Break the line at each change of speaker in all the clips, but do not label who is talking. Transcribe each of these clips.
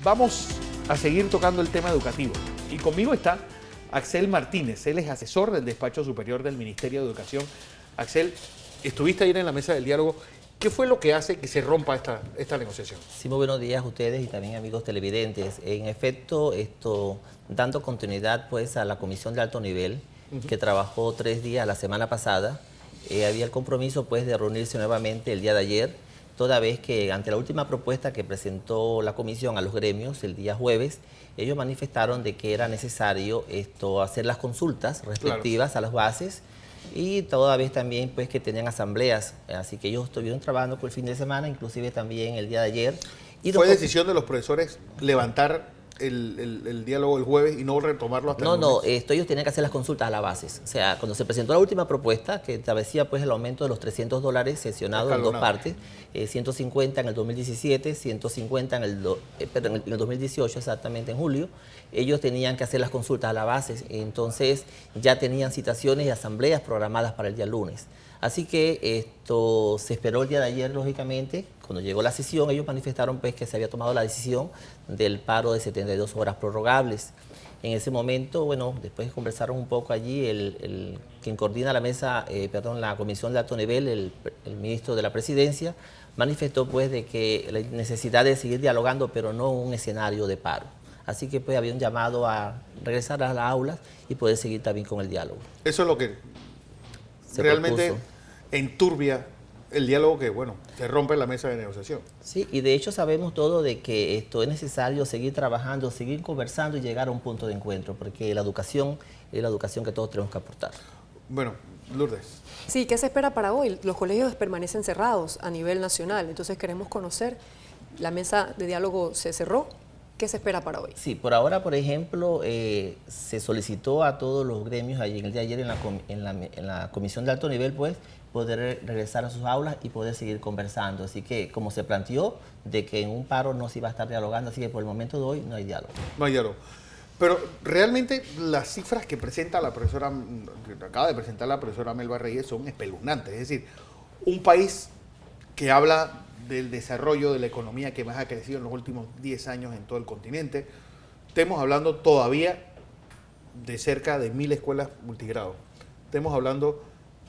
Vamos a seguir tocando el tema educativo. Y conmigo está Axel Martínez. Él es asesor del Despacho Superior del Ministerio de Educación. Axel, estuviste ayer en la mesa del diálogo. ¿Qué fue lo que hace que se rompa esta negociación?
Sí, muy buenos días a ustedes y también amigos televidentes. En efecto, dando continuidad pues a la comisión de alto nivel que trabajó 3 días la semana pasada, había el compromiso pues de reunirse nuevamente el día de ayer, toda vez que ante la última propuesta que presentó la comisión a los gremios el día jueves, ellos manifestaron de que era necesario hacer las consultas respectivas a las bases, y toda vez también pues que tenían asambleas, así que ellos estuvieron trabajando por el fin de semana, inclusive también el día de ayer.
¿Fue decisión de los profesores levantar el diálogo el jueves y no retomarlo hasta el lunes?
Ellos tenían que hacer las consultas a las bases. O sea, cuando se presentó la última propuesta, que establecía pues el aumento de los $300 sesionado en 2 partes, 150 en el 2017, 150 en el 2018, exactamente en julio, ellos tenían que hacer las consultas a la base, entonces ya tenían citaciones y asambleas programadas para el día lunes. Así que se esperó el día de ayer, lógicamente. Cuando llegó la sesión, ellos manifestaron pues, que se había tomado la decisión del paro de 72 horas prorrogables. En ese momento, bueno, después conversaron un poco allí, quien coordina la mesa, la comisión de alto nivel, el ministro de la Presidencia, manifestó pues de que la necesidad de seguir dialogando, pero no un escenario de paro. Así que pues había un llamado a regresar a las aulas y poder seguir también con el diálogo.
Eso es lo que realmente enturbia el diálogo que, bueno, se rompe en la mesa de negociación.
Sí, y de hecho sabemos todo de que es necesario seguir trabajando, seguir conversando y llegar a un punto de encuentro, porque la educación es la educación que todos tenemos que aportar.
Bueno, Lourdes.
Sí, ¿qué se espera para hoy? Los colegios permanecen cerrados a nivel nacional, entonces queremos conocer, la mesa de diálogo se cerró, ¿qué se espera para hoy?
Sí, por ahora, por ejemplo, se solicitó a todos los gremios allí en el día de ayer en la comisión de alto nivel, pues, poder regresar a sus aulas y poder seguir conversando. Así que, como se planteó, de que en un paro no se iba a estar dialogando, así que por el momento de hoy no hay diálogo.
No hay diálogo. Pero realmente las cifras que presenta la profesora, que acaba de presentar la profesora Melba Reyes, son espeluznantes. Es decir, un país que habla del desarrollo de la economía que más ha crecido en los últimos 10 años en todo el continente. Estamos hablando todavía de cerca de 1000 escuelas multigrado. Estamos hablando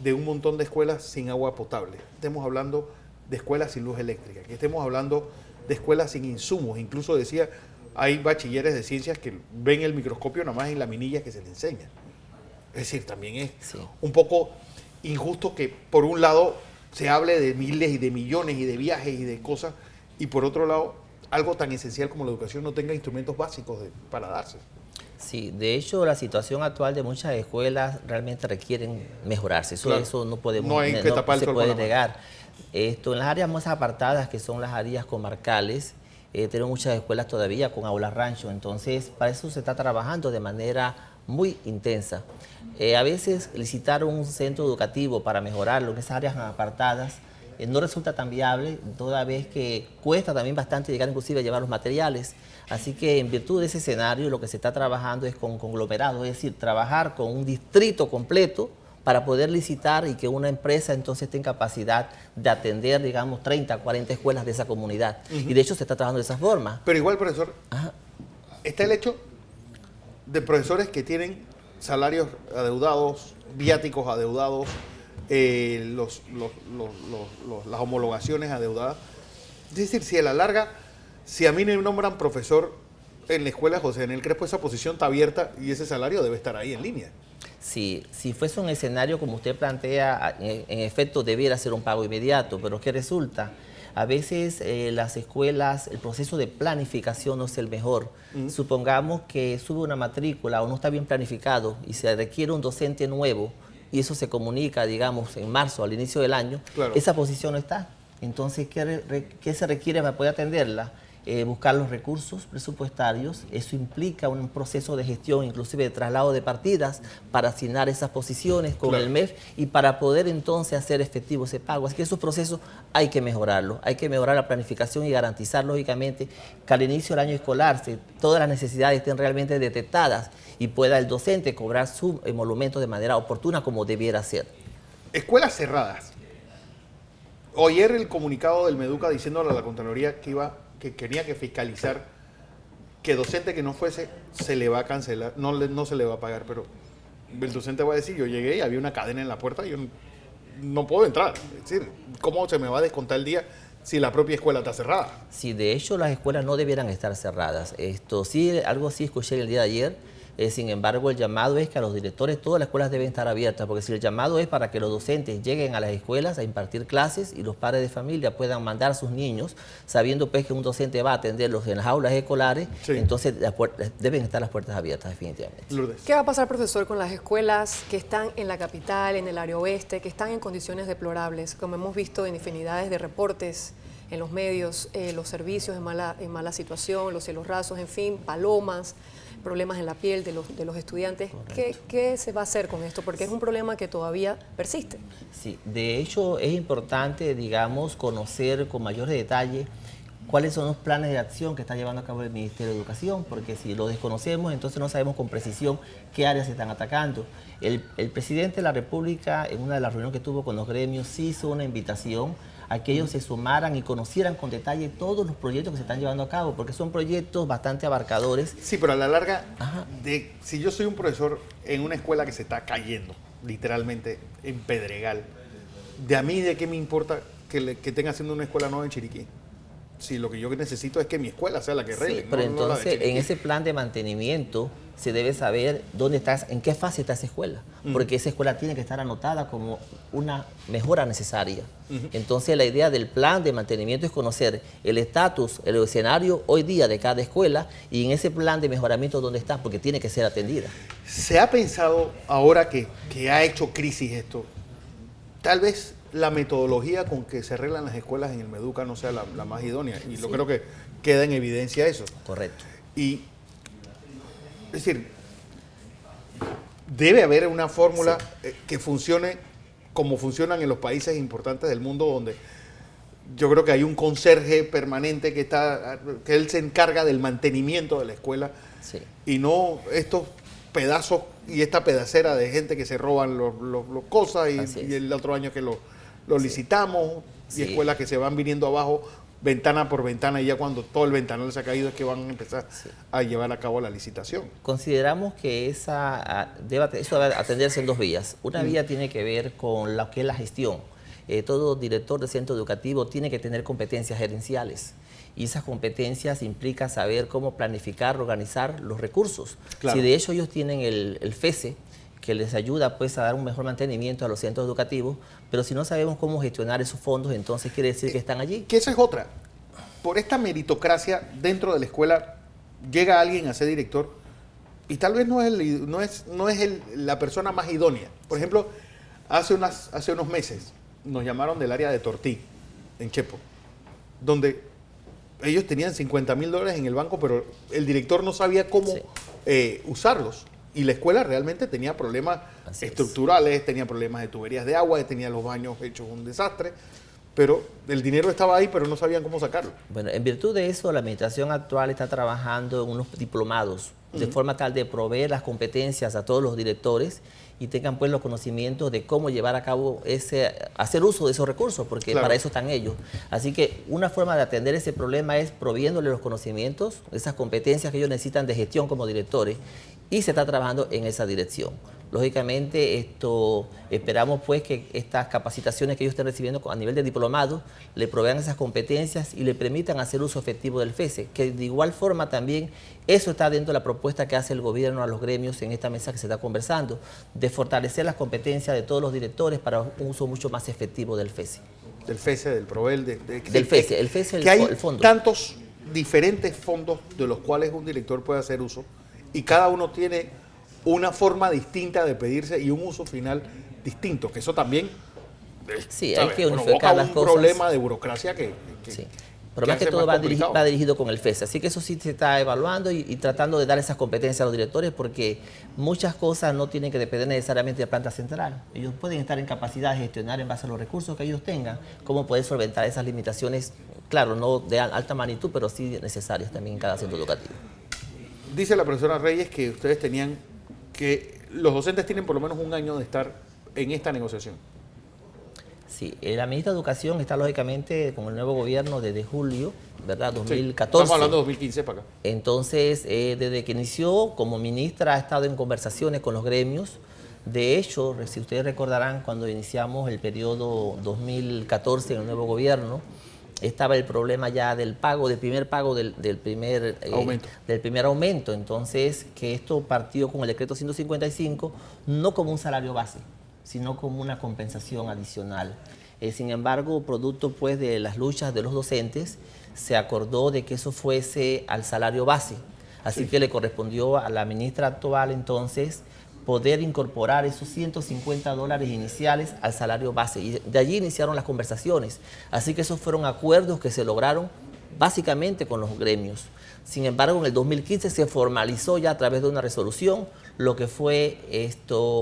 de un montón de escuelas sin agua potable. Estamos hablando de escuelas sin luz eléctrica. Que estemos hablando de escuelas sin insumos. Incluso decía, hay bachilleres de ciencias que ven el microscopio nada más en la minilla que se les enseña. Es decir, también es un poco injusto que por un lado se hable de miles y de millones y de viajes y de cosas, y por otro lado, algo tan esencial como la educación no tenga instrumentos básicos para darse.
Sí, de hecho, la situación actual de muchas escuelas realmente requieren mejorarse. Eso no podemos,
no hay que tapar el sol
puede negar. En las áreas más apartadas, que son las áreas comarcales, tenemos muchas escuelas todavía con aulas rancho, entonces para eso se está trabajando de manera muy intensa. A veces licitar un centro educativo para mejorarlo en esas áreas apartadas no resulta tan viable, toda vez que cuesta también bastante llegar inclusive a llevar los materiales. Así que en virtud de ese escenario lo que se está trabajando es con conglomerados, es decir, trabajar con un distrito completo para poder licitar y que una empresa entonces tenga capacidad de atender, digamos, 30, 40 escuelas de esa comunidad. Y de hecho se está trabajando de esa forma.
Pero igual, profesor, está el hecho de profesores que tienen salarios adeudados, viáticos adeudados, las homologaciones adeudadas. Es decir, si a la larga, si a mí me nombran profesor en la escuela José Daniel Crespo, esa posición está abierta y ese salario debe estar ahí en línea.
Sí, si fuese un escenario como usted plantea, en efecto debiera ser un pago inmediato, pero ¿qué resulta? A veces las escuelas, el proceso de planificación no es el mejor. Supongamos que sube una matrícula o no está bien planificado y se requiere un docente nuevo y eso se comunica, digamos, en marzo, al inicio del año, esa posición no está. Entonces, ¿qué se requiere para poder atenderla? Buscar los recursos presupuestarios. Eso implica un proceso de gestión, inclusive de traslado de partidas para asignar esas posiciones con el MEF y para poder entonces hacer efectivo ese pago. Así que esos procesos hay que mejorarlos, hay que mejorar la planificación y garantizar lógicamente que al inicio del año escolar todas las necesidades estén realmente detectadas y pueda el docente cobrar su emolumento de manera oportuna como debiera ser.
Escuelas cerradas. Ayer el comunicado del Meduca diciéndole a la Contraloría que tenía que fiscalizar que docente que no fuese, se le va a cancelar, no se le va a pagar, pero el docente va a decir, yo llegué y había una cadena en la puerta y yo no puedo entrar. Es decir, ¿cómo se me va a descontar el día si la propia escuela está cerrada?
Sí, de hecho las escuelas no debieran estar cerradas. Sí, algo sí escuché el día de ayer. Sin embargo, el llamado es que a los directores todas las escuelas deben estar abiertas, porque si el llamado es para que los docentes lleguen a las escuelas a impartir clases y los padres de familia puedan mandar a sus niños, sabiendo pues que un docente va a atenderlos en las aulas escolares,
sí,
entonces deben estar las puertas abiertas definitivamente.
Lourdes.
¿Qué va a pasar, profesor, con las escuelas que están en la capital, en el área oeste, que están en condiciones deplorables? Como hemos visto en infinidades de reportes en los medios, los servicios en mala situación, los cielos rasos, en fin, palomas, problemas en la piel de los estudiantes. ¿Qué se va a hacer con esto? Porque es un problema que todavía persiste.
Sí, de hecho es importante, digamos, conocer con mayor detalle cuáles son los planes de acción que está llevando a cabo el Ministerio de Educación, porque si lo desconocemos, entonces no sabemos con precisión qué áreas se están atacando. El presidente de la República, en una de las reuniones que tuvo con los gremios, sí hizo una invitación a que ellos se sumaran y conocieran con detalle todos los proyectos que se están llevando a cabo, porque son proyectos bastante abarcadores.
Sí, pero a la larga, si yo soy un profesor en una escuela que se está cayendo, literalmente, en Pedregal, ¿de a mí de qué me importa que tenga haciendo una escuela nueva en Chiriquí? Si lo que yo necesito es que mi escuela sea la que arregle.
Sí, pero entonces en ese plan de mantenimiento se debe saber dónde estás, en qué fase está esa escuela, porque esa escuela tiene que estar anotada como una mejora necesaria. Entonces la idea del plan de mantenimiento es conocer el estatus, el escenario hoy día de cada escuela y en ese plan de mejoramiento dónde está, porque tiene que ser atendida.
¿Se ha pensado ahora que ha hecho crisis esto, tal vez la metodología con que se arreglan las escuelas en el Meduca no sea la más idónea? Y yo creo que queda en evidencia eso.
Correcto.
Y, es decir, debe haber una fórmula que funcione como funcionan en los países importantes del mundo, donde yo creo que hay un conserje permanente que él se encarga del mantenimiento de la escuela, y no estos pedazos y esta pedacera de gente que se roban los cosas y el otro año que lo licitamos, y escuelas que se van viniendo abajo ventana por ventana, y ya cuando todo el ventanal se ha caído es que van a empezar a llevar a cabo la licitación.
Consideramos que eso debe atenderse en dos vías. Una vía tiene que ver con lo que es la gestión. Todo director de centro educativo tiene que tener competencias gerenciales, y esas competencias implican saber cómo planificar, organizar los recursos.
Claro.
Si de hecho ellos tienen el FESE, que les ayuda pues a dar un mejor mantenimiento a los centros educativos, pero si no sabemos cómo gestionar esos fondos, entonces quiere decir que están allí.
Que esa es otra. Por esta meritocracia dentro de la escuela, llega alguien a ser director y tal vez no es la persona más idónea. Por ejemplo, hace unos meses nos llamaron del área de Tortí, en Chepo, donde ellos tenían $50,000 en el banco, pero el director no sabía cómo usarlos. Y la escuela realmente tenía problemas estructurales, tenía problemas de tuberías de agua, tenía los baños hechos un desastre, pero el dinero estaba ahí, pero no sabían cómo sacarlo.
Bueno, en virtud de eso, la administración actual está trabajando en unos diplomados, de forma tal de proveer las competencias a todos los directores y tengan pues los conocimientos de cómo llevar a cabo hacer uso de esos recursos, porque para eso están ellos. Así que una forma de atender ese problema es proviéndole los conocimientos, esas competencias que ellos necesitan de gestión como directores, y se está trabajando en esa dirección. Lógicamente, esperamos pues que estas capacitaciones que ellos estén recibiendo a nivel de diplomado le provean esas competencias y le permitan hacer uso efectivo del FESE, que de igual forma también eso está dentro de la propuesta que hace el gobierno a los gremios en esta mesa que se está conversando, de fortalecer las competencias de todos los directores para un uso mucho más efectivo del FESE.
Del FESE, del PROVEL,
del FESE, el FESE
que hay
el fondo.
Tantos diferentes fondos de los cuales un director puede hacer uso, y cada uno tiene una forma distinta de pedirse y un uso final distinto, que eso también
hay que unificar las cosas.
Un problema de burocracia que
pero más que todo va dirigido con el FESE, así que eso sí se está evaluando y tratando de dar esas competencias a los directores, porque muchas cosas no tienen que depender necesariamente de planta central. Ellos pueden estar en capacidad de gestionar en base a los recursos que ellos tengan, cómo poder solventar esas limitaciones, claro, no de alta magnitud, pero sí necesarias también en cada centro educativo.
Dice la profesora Reyes que ustedes que los docentes tienen por lo menos un año de estar en esta negociación.
Sí, la ministra de Educación está lógicamente con el nuevo gobierno desde julio, ¿verdad? 2014.
Estamos hablando de 2015 para acá.
Entonces, desde que inició como ministra ha estado en conversaciones con los gremios. De hecho, si ustedes recordarán, cuando iniciamos el periodo 2014 en el nuevo gobierno, estaba el problema ya del pago, del primer pago del primer aumento. Entonces, que esto partió con el decreto 155, no como un salario base, sino como una compensación adicional. Sin embargo, producto pues de las luchas de los docentes, se acordó de que eso fuese al salario base. Así que le correspondió a la ministra actual entonces poder incorporar esos $150 iniciales al salario base. Y de allí iniciaron las conversaciones. Así que esos fueron acuerdos que se lograron básicamente con los gremios. Sin embargo, en el 2015 se formalizó ya a través de una resolución lo que fue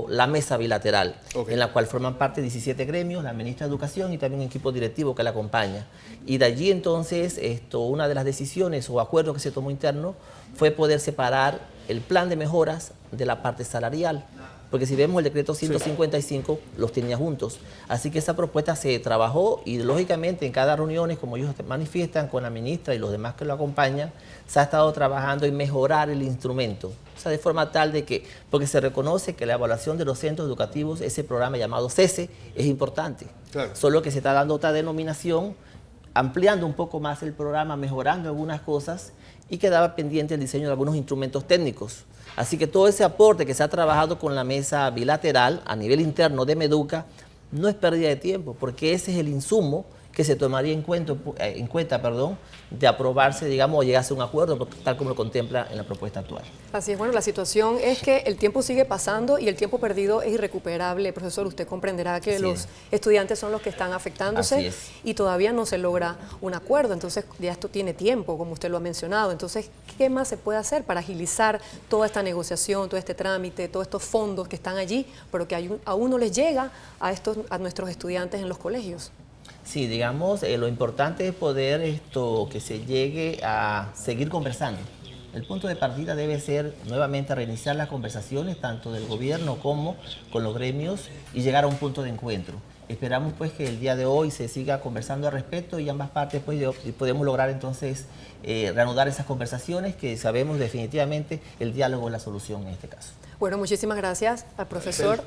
la mesa bilateral, en la cual forman parte 17 gremios, la ministra de Educación y también un equipo directivo que la acompaña. Y de allí entonces una de las decisiones o acuerdos que se tomó interno fue poder separar el plan de mejoras de la parte salarial. Porque si vemos el decreto 155, los tenía juntos. Así que esa propuesta se trabajó y lógicamente en cada reunión, como ellos manifiestan con la ministra y los demás que lo acompañan, se ha estado trabajando en mejorar el instrumento. O sea, de forma tal de que, porque se reconoce que la evaluación de los centros educativos, ese programa llamado CESE, es importante. Claro. Solo que se está dando otra denominación, ampliando un poco más el programa, mejorando algunas cosas y quedaba pendiente el diseño de algunos instrumentos técnicos. Así que todo ese aporte que se ha trabajado con la mesa bilateral a nivel interno de Meduca no es pérdida de tiempo, porque ese es el insumo que se tomaría en cuenta, de aprobarse, digamos, o llegarse a un acuerdo, tal como lo contempla en la propuesta actual.
Así es, bueno, la situación es que el tiempo sigue pasando y el tiempo perdido es irrecuperable. Profesor, usted comprenderá que los estudiantes son los que están afectándose y todavía no se logra un acuerdo, entonces ya esto tiene tiempo, como usted lo ha mencionado. Entonces, ¿qué más se puede hacer para agilizar toda esta negociación, todo este trámite, todos estos fondos que están allí, pero que aún no les llega a nuestros estudiantes en los colegios?
Sí, digamos, lo importante es poder que se llegue a seguir conversando. El punto de partida debe ser nuevamente reiniciar las conversaciones, tanto del gobierno como con los gremios, y llegar a un punto de encuentro. Esperamos pues que el día de hoy se siga conversando al respecto y ambas partes pues podemos lograr entonces reanudar esas conversaciones, que sabemos definitivamente el diálogo es la solución en este caso.
Bueno, muchísimas gracias al profesor.